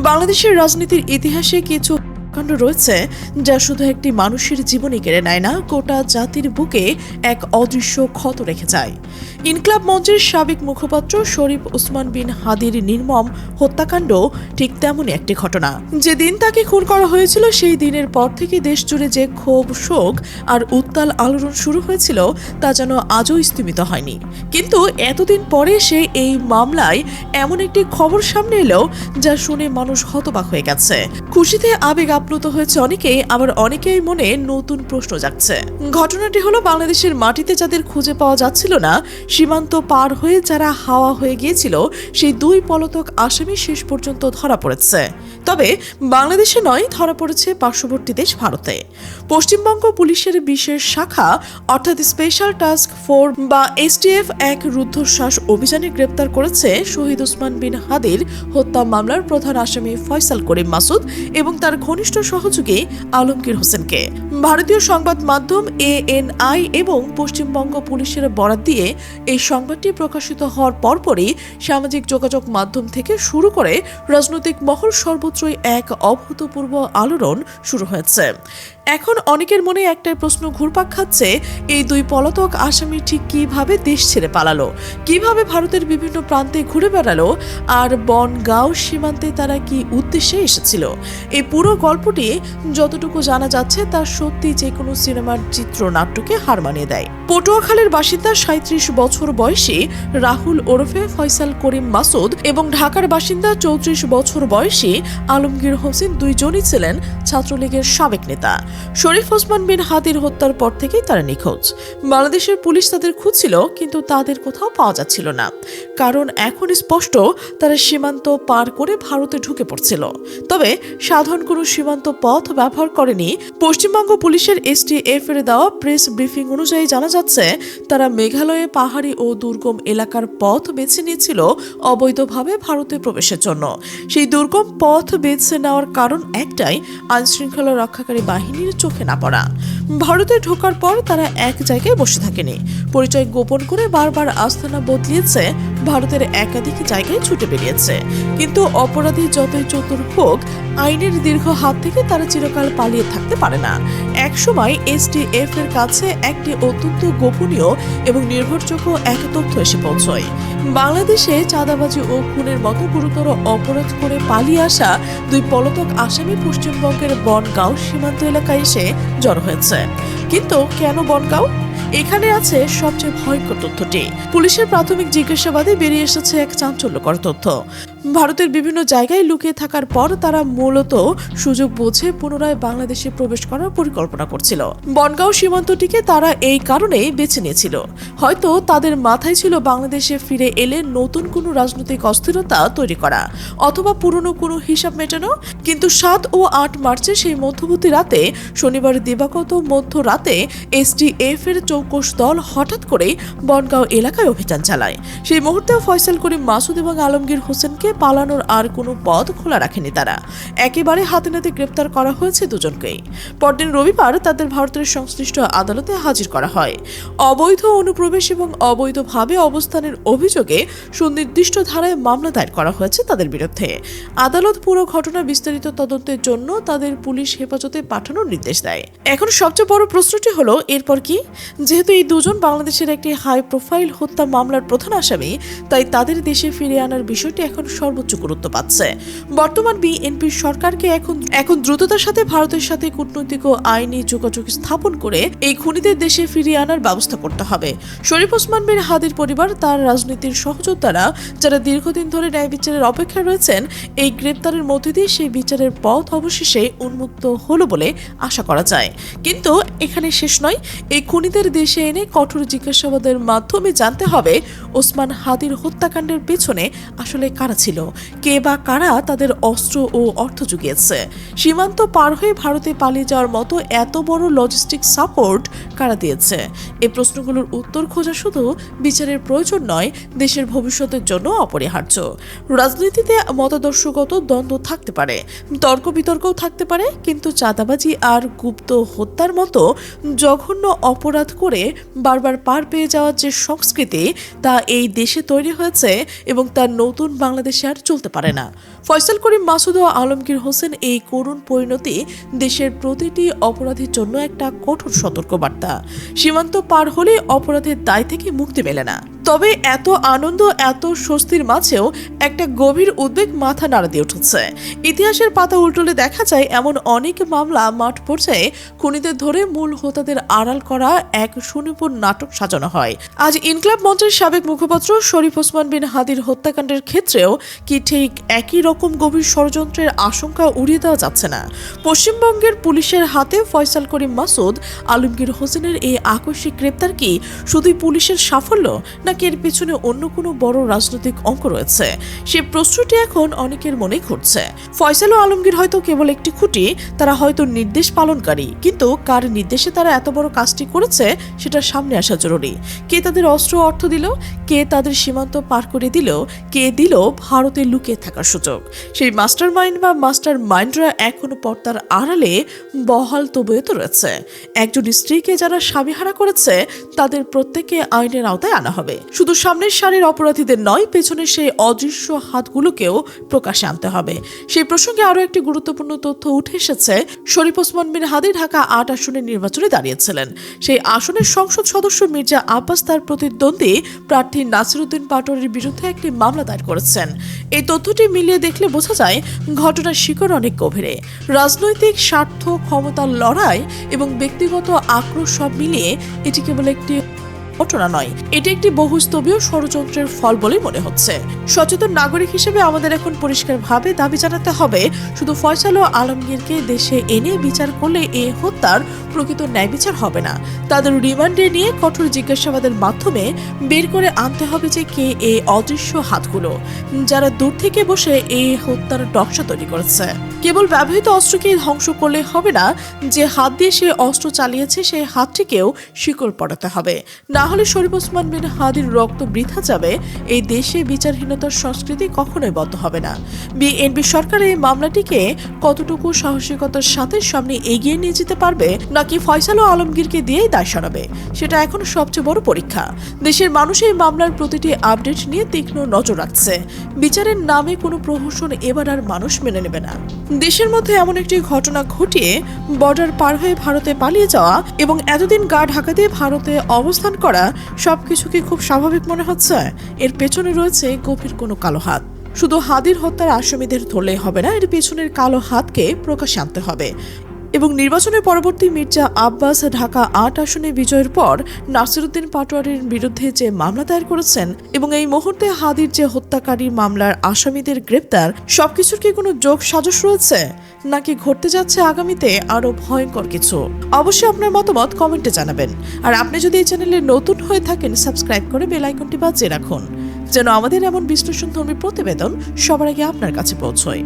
বাংলাদেশের রাজনীতির ইতিহাসে কিছু কাণ্ড রয়েছে যা শুধু একটি মানুষের জীবনই কেড়ে নেয় না, গোটা জাতির বুকে এক অদৃশ্য ক্ষত রেখে যায়। ইনকলাব মঞ্চের সাবেক মুখপাত্র শরীফ ওসমান বিন হাদির নির্মম হত্যাকাণ্ড ঠিক তেমনই একটি ঘটনা। যেদিন তাকে খুন করা হয়েছিল সেই দিনের পর থেকে দেশ জুড়ে যে ক্ষোভ, শোক আর উত্তাল আলোড়ন শুরু হয়েছিল তা যেন আজও স্থিমিত হয়নি। কিন্তু এতদিন পরে সে এই মামলায় এমন একটি খবর সামনে এলো যা শুনে মানুষ হতবাক হয়ে গেছে। খুশিতে আবেগ আপ্লুত হয়েছে অনেকেই, আবার অনেকেই মনে নতুন প্রশ্ন জাগছে। ঘটনাটি হলো বাংলাদেশের মাটিতে যাদের খুঁজে পাওয়া যাচ্ছিল না, সীমান্ত পার হয়ে যারা হাওয়া হয়ে গিয়েছিল, সেই দুই পলাতক আসামি শেষ পর্যন্ত ধরা পড়েছে। তবে বাংলাদেশে নয়, ধরা পড়েছে পার্শ্ববর্তী দেশ ভারতে। পশ্চিমবঙ্গ পুলিশের বিশেষ শাখা অর্থাৎ স্পেশাল টাস্ক ফোর্স বা এসটিএফ এক রুদ্ধশ্বাস অভিযানে গ্রেপ্তার করেছে শহীদ ওসমান বিন হাদির হত্যা মামলার প্রধান আসামি ফয়সাল করিম মাসুদ এবং তার ঘনিষ্ঠ সহযোগী আলমগীর হোসেনকে। ভারতীয় সংবাদ মাধ্যম ANI এবং পশ্চিমবঙ্গ পুলিশের বরাত দিয়ে এই সংবাদটি প্রকাশিত হওয়ার পরপরই সামাজিক যোগাযোগ মাধ্যম থেকে শুরু করে রাজনৈতিক মহল সর্বত্রই এক অভূতপূর্ব আলোড়ন শুরু হয়েছে। এখন অনেকের মনে একটাই প্রশ্ন ঘুরপাক খাচ্ছে, এই দুই পলাতক আসামি ঠিক কিভাবে দেশ ছেড়ে পালালো, কিভাবে ভারতের বিভিন্ন প্রান্তে ঘুরে বেড়ালো, আর বনগাঁও সীমান্তে তারা কি উদ্দেশ্যে এসেছিল। এই পুরো গল্পটি যতটুকু জানা যাচ্ছে তা সত্যি যে কোনো সিনেমার চিত্রনাট্যকে হার মানিয়ে দেয়। পটুয়াখালীর বাসিন্দা ৩৭ বছর বয়সী রাহুল ওরফে ফয়সাল করিম মাসুদ এবং ঢাকার বাসিন্দা ৩৪ বছর বয়সী আলমগীর হোসেন দুইজনই ছিলেন ছাত্রলীগের সাবেক নেতা। শরীফ ওসমান বিন হাদির হত্যার পর থেকেই তারা নিখোঁজ। বাংলাদেশের পুলিশ তাদের খুঁজছিল, কিন্তু তাদের কোথাও পাওয়া যাচ্ছিল না, কারণ এখন স্পষ্ট তারা সীমান্ত পার করে ভারতে ঢুকে পড়ছিল। তবে সাধারণ কোনো সীমান্ত পথ ব্যবহার করেনি। পশ্চিমবঙ্গ পুলিশের STF এর দেওয়া প্রেস ব্রিফিং অনুযায়ী জানা যাচ্ছে তারা মেঘালয়ে পাহাড়ি ও দুর্গম এলাকার পথ বেছে নিয়েছিল অবৈধভাবে ভারতে প্রবেশের জন্য। সেই দুর্গম পথ বেছে নেওয়ার কারণ একটাই, আইনশৃঙ্খলা রক্ষাকারী বাহিনীর চোখে না পড়া। ভারতে ঢোকার পর তারা এক জায়গায় বসে থাকেনি, পরিচয় গোপন করে বারবার আস্তানা বদলিয়েছে, ভারতের একাধিক জায়গায় ছুটে বেরিয়েছে। কিন্তু অপরাধী যতই চতুর হোক, আইনের দীর্ঘ হাত থেকে তারা চিরকাল পালিয়ে থাকতে পারে না। একসময় STF এর কাছে একটি অত্যন্ত গোপনীয় এবং নির্ভরযোগ্য এক তথ্য এসে পৌঁছয়। বাংলাদেশে চাঁদাবাজি ও খুনের মতো গুরুতর অপরাধ করে পালিয়ে আসা দুই পলাতক আসামি পশ্চিমবঙ্গের বনগাঁও সীমান্ত এলাকায় এসে জড়ো হয়েছে। কিন্তু কেন বনগাঁও? এখানে আছে সবচেয়ে ভয়ঙ্কর তথ্যটি। পুলিশের প্রাথমিক জিজ্ঞাসাবাদে বেরিয়ে এসেছে এক চাঞ্চল্যকর তথ্য। ভারতের বিভিন্ন জায়গায় লুকিয়ে থাকার পর তারা মূলত সুযোগ বুঝে পুনরায় বাংলাদেশে প্রবেশ করার পরিকল্পনা করছিল। বনগাঁও সীমান্তটিকে তারা এই কারণেই বেছে নিয়েছিল। হয়তো তাদের মাথায় ছিল বাংলাদেশে ফিরে এলে নতুন কোনো রাজনৈতিক অস্থিরতা তৈরি করা, অথবা পুরনো কোনো হিসাব মেটানো। কিন্তু 7 ও 8 মার্চে সেই মধ্যবর্তী রাতে, শনিবার দিবাগত মধ্যরাতে STF এর চৌকস দল হঠাৎ করেই বনগাঁও এলাকায় অভিযান চালায়। সেই মুহূর্তে ফয়সাল করিম মাসুদ এবং আলমগীর হোসেনকে পালানোর আর কোনো পথ খোলা রাখেনি তারা। একেবারে হাতে নাতে গ্রেপ্তার করা হয়েছে দুজনকেই। পরদিন রবিবার তাদের ভারতের সংশ্লিষ্ট আদালতে হাজির করা হয়। অবৈধ অনুপ্রবেশ এবং অবৈধভাবে অবস্থানের অভিযোগে সুনির্দিষ্ট ধারায় মামলা দায়ের করা হয়েছে তাদের বিরুদ্ধে। আদালত পুরো ঘটনা বিস্তারিত তদন্তের জন্য তাদের পুলিশ হেফাজতে পাঠানোর নির্দেশ দেয়। এখন সবচেয়ে বড় প্রশ্নটি হলো এরপর কি? যেহেতু এই দুজন বাংলাদেশের একটি হাই প্রোফাইল হত্যা মামলার প্রধান আসামি, তাই তাদের দেশে ফিরিয়ে আনার বিষয়টি এখন সর্বোচ্চ গুরুত্ব পাচ্ছে। বর্তমান BNP সরকারকে এখন দ্রুততার সাথে ভারতের সাথে কূটনৈতিক ও আইনি যোগাযোগ স্থাপন করে এই খুনিদের দেশে ফিরিয়ে আনার ব্যবস্থা করতে হবে। শরীফ ওসমান বিন হাদির পরিবার, তার রাজনীতির সহযোদ্ধারা, যারা দীর্ঘদিন ধরে ন্যায় বিচারের অপেক্ষায় রয়েছেন, এই গ্রেপ্তারের মধ্যে দিয়ে সেই বিচারের পথ অবশেষে উন্মুক্ত হলো বলে আশা করা যায়। কিন্তু এখানে শেষ নয়। এই খুনিদের দেশে এনে কঠোর জিজ্ঞাসাবাদের মাধ্যমে জানতে হবে ওসমান হাদির হত্যাকাণ্ডের পেছনে আসলে কারা ছিল, কে বা কারা তাদের অস্ত্র ও অর্থ জুগিয়েছে। সীমান্ত পার হয়ে ভারতে পালিয়ে যাওয়ার মতো এত বড় লজিস্টিক সাপোর্ট কারা দিয়েছে। এই প্রশ্নগুলোর উত্তর খোঁজা শুধু বিচারের প্রয়োজন নয়, দেশের ভবিষ্যতের জন্য অপরিহার্য। রাজনীতিতে মতাদর্শগত দ্বন্দ্ব থাকতে পারে, তর্ক বিতর্কও থাকতে পারে, কিন্তু চাঁদাবাজি আর গুপ্ত হত্যার মতো জঘন্য অপরাধ করে বারবার পার পেয়ে যাওয়ার যে সংস্কৃতি তা এই দেশে তৈরি হয়েছে এবং তার নতুন বাংলাদেশে আর চলতে পারে না। ফয়সাল করিম মাসুদ ও আলমগীর হোসেন এই করুণ পরিণতি দেশের প্রতিটি অপরাধীর জন্য একটা কঠোর সতর্কবার্তা। সীমান্ত পার হলে অপরাধের দায় থেকে মুক্তি মেলে না। তবে এত আনন্দ, এত স্বস্তির মাঝেও একটা গভীর উদ্বেগ মাথা নাড়া দিয়ে উঠেছে। ইতিহাসের পাতা উল্টোলে দেখা যায় এমন অনেক মামলা মাঠ পর্যায়ে খুনিদের ধরে মূল হোতাদের আড়াল করা এক সুনিপুণ নাটক সাজানো হয়। আজ ইনকলাব মঞ্চের সাবেক মুখপাত্র শরীফ ওসমান বিন হাদির হত্যাকাণ্ডের ক্ষেত্রেও কি ঠিক একই রকম গভীর ষড়যন্ত্রের আশঙ্কা উড়িয়ে দেওয়া যাচ্ছে না? পশ্চিমবঙ্গের পুলিশের হাতে ফয়সাল করিম মাসুদ, আলমগীর হোসেনের এই আকস্মিক গ্রেপ্তার কি শুধুই পুলিশের সাফল্য, নাকি এর পিছনে অন্য কোনো বড় রাজনৈতিক অঙ্ক রয়েছে? সে প্রশ্নটি এখন অনেকের মনে ঘুরছে। ফয়সাল ও আলমগীর হয়তো কেবল একটি খুঁটি, তারা হয়তো নির্দেশ পালনকারী, কিন্তু কার নির্দেশে তারা এত বড় কাজটি করেছে সেটা সামনে আসা জরুরি। কে তাদের অস্ত্র অর্থ দিল, কে তাদের সীমান্ত পার করে দিল, কে দিল ভারতে লুকিয়ে থাকার সুযোগ? সেই মাস্টার মাইন্ড বা মাস্টার মাইন্ডরা এখনো পর্দার আড়ালে বহাল তবিয়তে রয়েছে। একজন স্ত্রীকে যারা স্বামীহারা করেছে তাদের প্রত্যেককে আইনের আওতায় আনা হবে। শুধু সামনের সারির অপরাধীদের নয়, পেছনের সেই অদৃশ্য হাতগুলোকেও প্রকাশে আনতে হবে। সেই প্রসঙ্গে আরও একটি গুরুত্বপূর্ণ তথ্য উঠে এসেছে। শরীফ ওসমান বিন হাদি ঢাকা ৮ আসনের নির্বাচনে দাঁড়িয়েছিলেন। সেই আসনের সংসদ সদস্য মির্জা আব্বাস তার প্রতিদ্বন্দ্বী প্রার্থী নাসিরউদ্দিন পাটোয়ারির বিরুদ্ধে একটি মামলা দায়ের করেছেন। এই তথ্যটি মিলিয়ে দেখলে বোঝা যায় ঘটনার শিকড় অনেক গভীরে। রাজনৈতিক স্বার্থ, ক্ষমতার লড়াই এবং ব্যক্তিগত আক্রোশ সব মিলিয়ে এটি কেবল একটি ঘটনা নয়, এটি একটি বহুস্তরীয় ষড়যন্ত্রের ফল বলে মনে হচ্ছে। সচেতন নাগরিক হিসেবে আমাদের এখন পরিষ্কারভাবে দাবি জানাতে হবে, শুধু ফয়সাল ও আলমগীরকে দেশে এনে বিচার করলে এই হত্যার প্রকৃত ন্যায় বিচার হবে না। তাদের রিমান্ডে নিয়ে কঠোর জিজ্ঞাসাবাদের মাধ্যমে বের করে আনতে হবে যে কে এই অদৃশ্য হাতগুলো, যারা দূর থেকে বসে এই হত্যার নকশা তৈরি করেছে। কেবল ব্যবহৃত অস্ত্রকে ধ্বংস করলে হবে না, যে হাত দিয়ে সে অস্ত্র চালিয়েছে সেই হাতটিকেও শিকল পড়াতে হবে। না হলে শরীফ ওসমান বিন হাদির রক্ত বৃথা যাবে। এই দেশে বিচারহীনতার সংস্কৃতি কখনোই বন্ধ হবে না। বিএনপি সরকার এই মামলাটিকে কতটুকু সাহসিকতার সাথে সামনে এগিয়ে নিয়ে যেতে পারবে, নাকি ফয়সাল ও আলমগীরকে দিয়েই দায় সরাবে, সেটা এখন সবচেয়ে বড় পরীক্ষা। দেশের মানুষ এই মামলার প্রতিটি আপডেট নিয়ে তীক্ষ্ণ নজর রাখছে। বিচারের নামে কোনো প্রহসন এবার আর মানুষ মেনে নেবে না। দেশের মধ্যে এমন একটি ঘটনা ঘটিয়ে বর্ডার পার হয়ে ভারতে পালিয়ে যাওয়া এবং এতদিন গা ঢাকা দিয়ে ভারতে অবস্থান করা সবকিছু কি খুব স্বাভাবিক মনে হচ্ছে? এর পেছনে রয়েছে গভীর কোনো কালো হাত। শুধু হাদির হত্যার আসামিদের ধরলেই হবে না, এর পেছনের কালো হাতকে প্রকাশ্যে আনতে হবে। এবং নির্বাচনের পরবর্তী মির্জা আব্বাস ঢাকা ৮ আসনে বিজয়ের পর নাসিরউদ্দিন পাটোয়ারির বিরুদ্ধে যে মামলা দায়ের করেছেন এবং এই মুহূর্তে হাদির যে হত্যাকারী মামলার আসামিদের গ্রেপ্তার, সবকিছুর কি কোনো যোগ সাজশ রয়েছে, নাকি ঘটতে যাচ্ছে আগামীতে আরো ভয়ঙ্কর কিছু? অবশ্যই আপনার মতামত কমেন্টে জানাবেন। আর আপনি যদি এই চ্যানেলে নতুন হয়ে থাকেন, সাবস্ক্রাইব করে বেল আইকনটি বাজিয়ে রাখুন, যেন আমাদের এমন বিশ্লেষণধর্মী প্রতিবেদন সবার আগে আপনার কাছে পৌঁছয়।